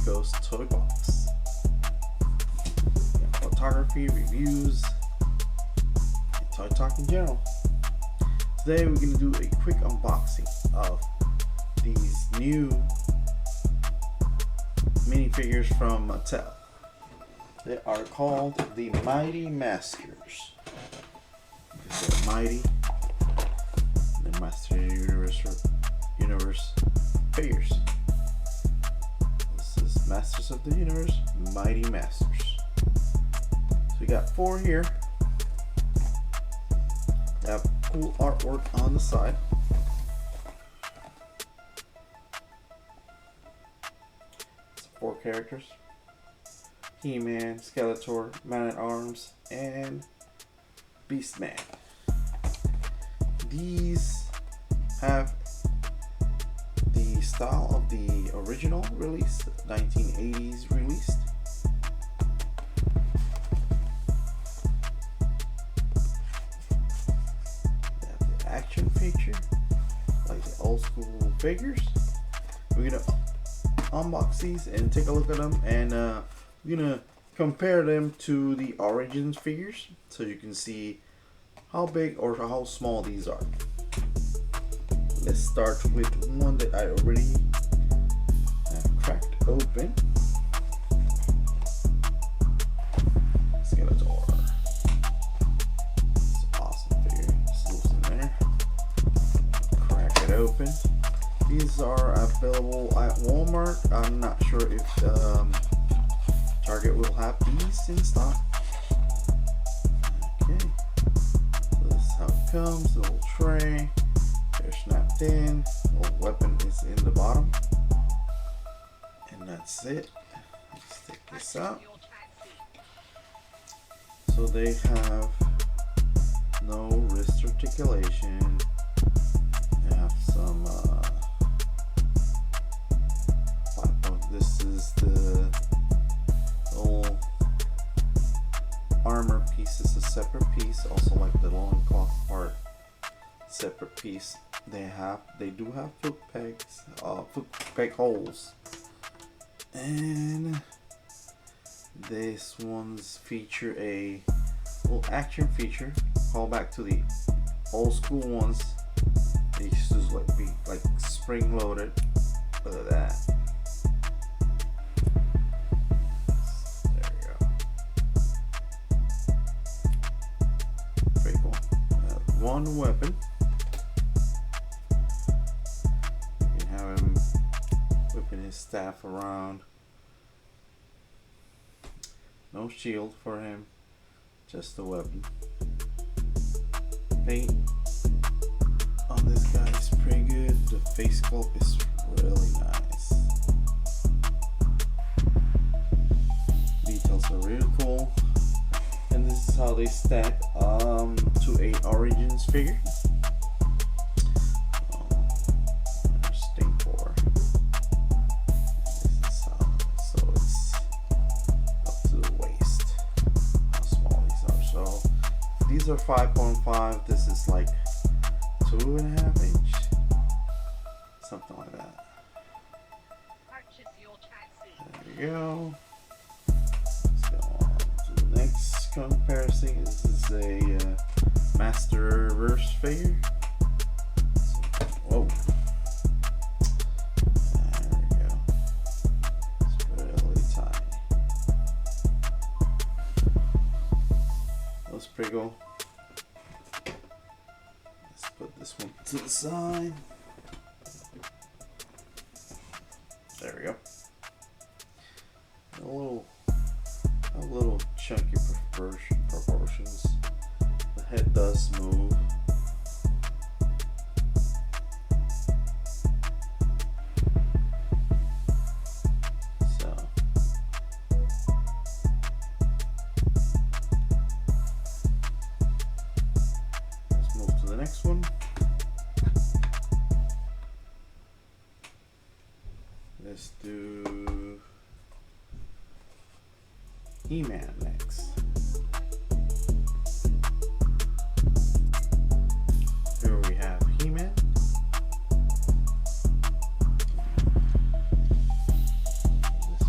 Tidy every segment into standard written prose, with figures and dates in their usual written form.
Nico's Toy Box. Photography, reviews, and toy talk in general. Today we're going to do a quick unboxing of these new minifigures from Mattel. They are called the Mighty Masters. They're mighty. The Master Universe figures. This is Masters of the Universe, Mighty Masters. So we got 4 here. They have cool artwork on the side. It's 4 characters. He-Man, Skeletor, Man-at-Arms, and Beastman. These have the style of the original release, 1980s released. They have the action feature, like the old school figures. We're gonna unbox these and take a look at them, and we're gonna compare them to the Origins figures so you can see how big or how small these are. Let's start with one that I already have cracked open. Skeletor. It's an awesome figure. It's loose in there. Crack it open. These are available at Walmart. I'm not sure if Target will have these in stock. Okay. So this is how it comes. The little tray. They're snapped in. The little weapon is in the bottom. And that's it. Let's take this out. So they have no wrist articulation. They have some this is the little armor piece is a separate piece, also like the loincloth part, separate piece. They do have foot peg holes, and this one's feature a little action feature. Call back to the old school ones. They used to be like spring loaded. Look at that. One weapon. You can have him whipping his staff around. No shield for him, just the weapon. Paint on this guy is pretty good. The face sculpt is really nice. Details are really cool. And this is how they stack to a Origins figure. There's thing 4. This is how, so it's up to the waist. How small these are. So these are 5.5. This is like 2.5 inch, something like that. There you go. Next comparison, this is a Masterverse figure. Whoa. There we go. It's really tiny. That's pretty cool. Let's put this one to the side. There we go. A little chunky proportions. The head does move. So let's move to the next one. Let's do He-Man next. Here we have He-Man. This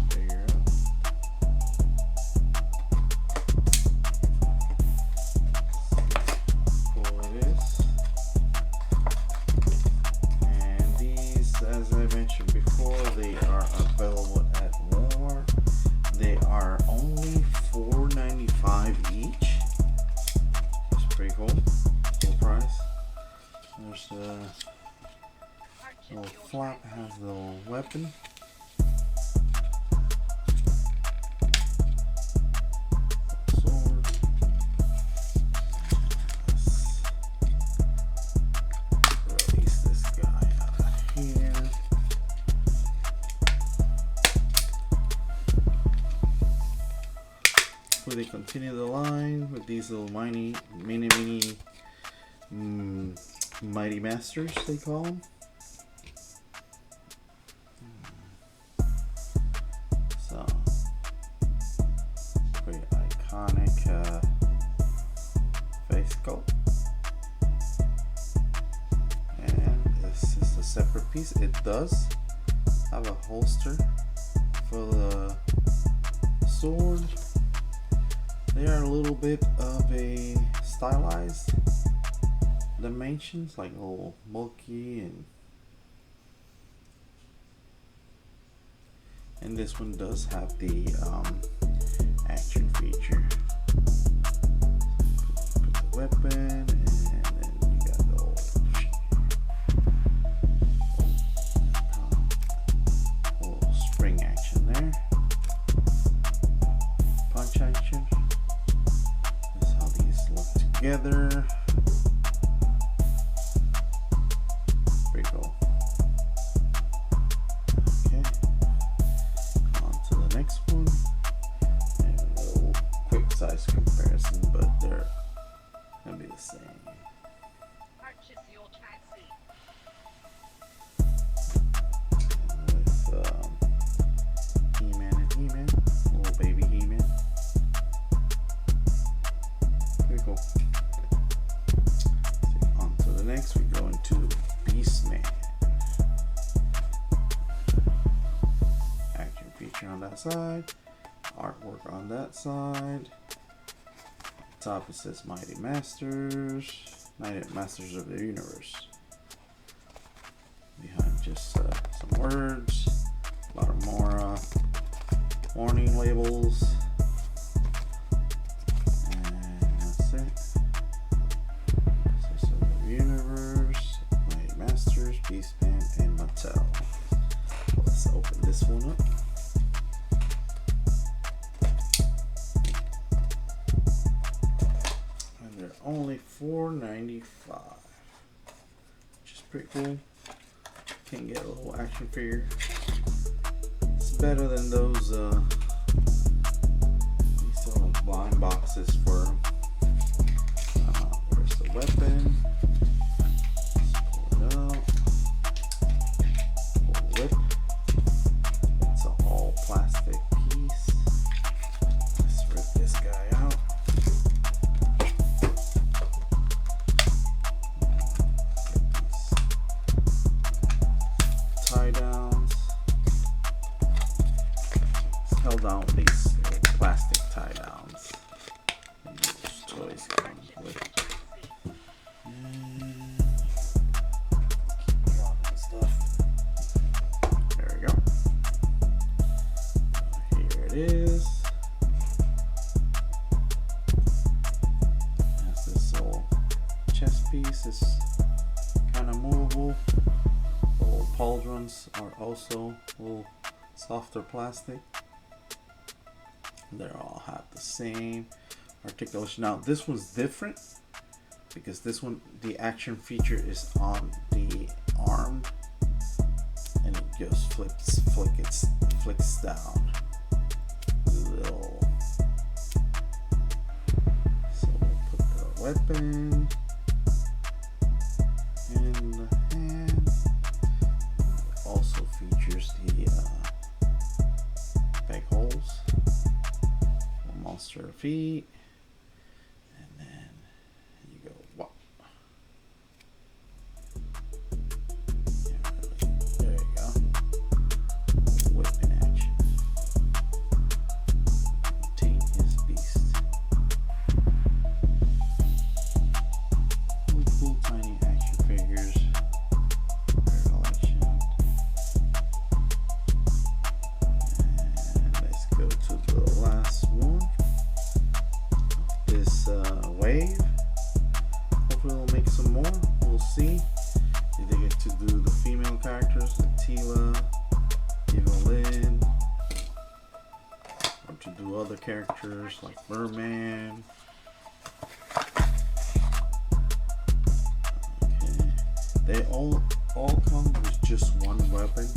little flap has the little weapon. Sword. Let's release this guy out of here. They continue the line with these little mini Mighty Masters, they call them. So, pretty iconic face sculpt. And this is a separate piece. It does have a holster for the sword. They are a little bit of a stylized dimensions, like a little bulky, and this one does have the action feature. Put the weapon, and then you got the little spring action there, punch action. This is how these look together. Pretty cool. Okay, on to the next one. And a little quick size comparison, but they're gonna be the same. Purchase your taxi. And with He-Man and He-Man, little baby He-Man. Pretty cool. So on to the next, we go into Beastman. Action feature on that side, artwork on that side. Top it says Mighty Masters, Mighty Masters of the Universe. Behind just some words, a lot of more warning labels, and that's it. Masters of the Universe, Mighty Masters, Beastman, and Mattel. Let's open this one up. And they're only $4.95, which is pretty cool. Can get a little action figure. It's better than those these sort of blind boxes for where's the weapon? Let's pull it out. Pull the whip. It's an all plastic piece. Let's rip this guy out. Tie downs. It's held down with these little plastic tie downs. And those toys come with. And keep dropping stuff. There we go. Here it is. That's this little chest piece. It's kind of movable. Little pauldrons are also a little softer plastic. They all have the same articulation. Now this one's different because this one, the action feature is on the arm, and it just flicks down. Little. So we'll put the weapon in the hand. Also features the peg holes, monster feet, and then you go wop. There you go. Whipping action. Tame his beast. Really cool tiny action figures. And let's go to the last one. other characters like Merman. Okay. They all come with just one weapon.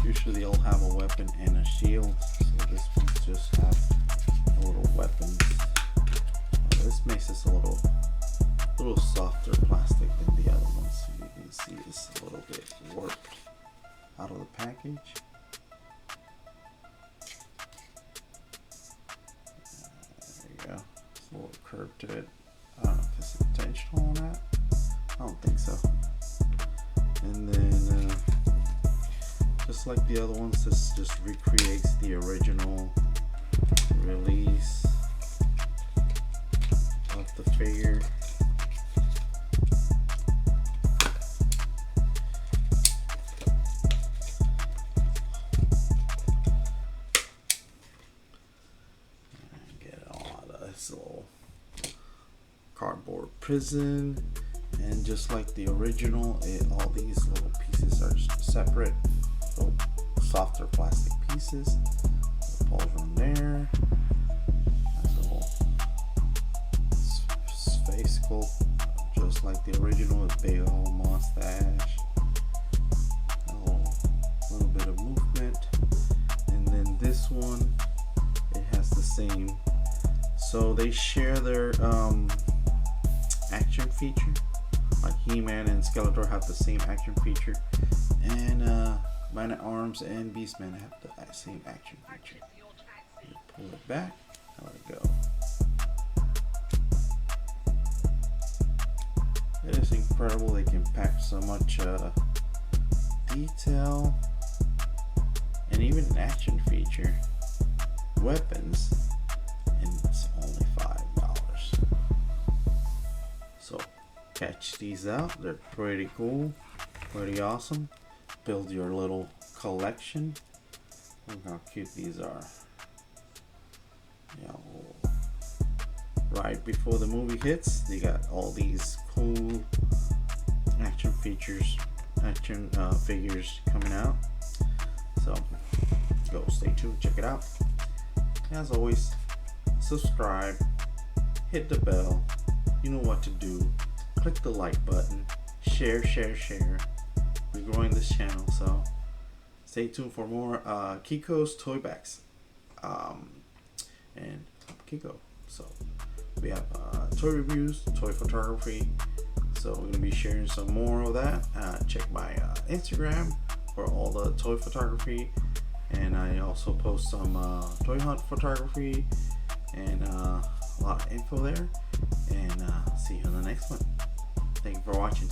Usually they all have a weapon and a shield. So this one just have a little weapons. This makes this a little softer plastic than the other ones. So you can see it's a little bit warped out of the package. There you go. It's a little curve to it. I don't know if it's intentional or not. I don't think so. And then just like the other ones, this just recreates the original release of the figure. Get it all out of this little cardboard prison. And just like the original, all these little pieces are separate, little softer plastic pieces. Pulls from there. A little face sculpt, just like the original, with big old mustache. A little bit of movement. And then this one, it has the same. So they share their action feature. Like He-Man and Skeletor have the same action feature, and Man-at-Arms and Beastman have the same action feature. You pull it back, let it go. It is incredible. They can pack so much detail, and even an action feature, weapons, and it's only $5. So catch these out. They're pretty cool, pretty awesome. Build your little collection. Look how cute these are. You know, right before the movie hits, they got all these cool action figures coming out. So go, stay tuned, check it out. As always, subscribe, hit the bell. You know what to do. Click the like button, share. We're growing this channel, so stay tuned for more Kiko's toy bags and Kiko. So we have toy reviews, toy photography, so we're gonna be sharing some more of that. Check my Instagram for all the toy photography, and I also post some toy hunt photography and a lot of info there. And see you on the next one. Thank you for watching.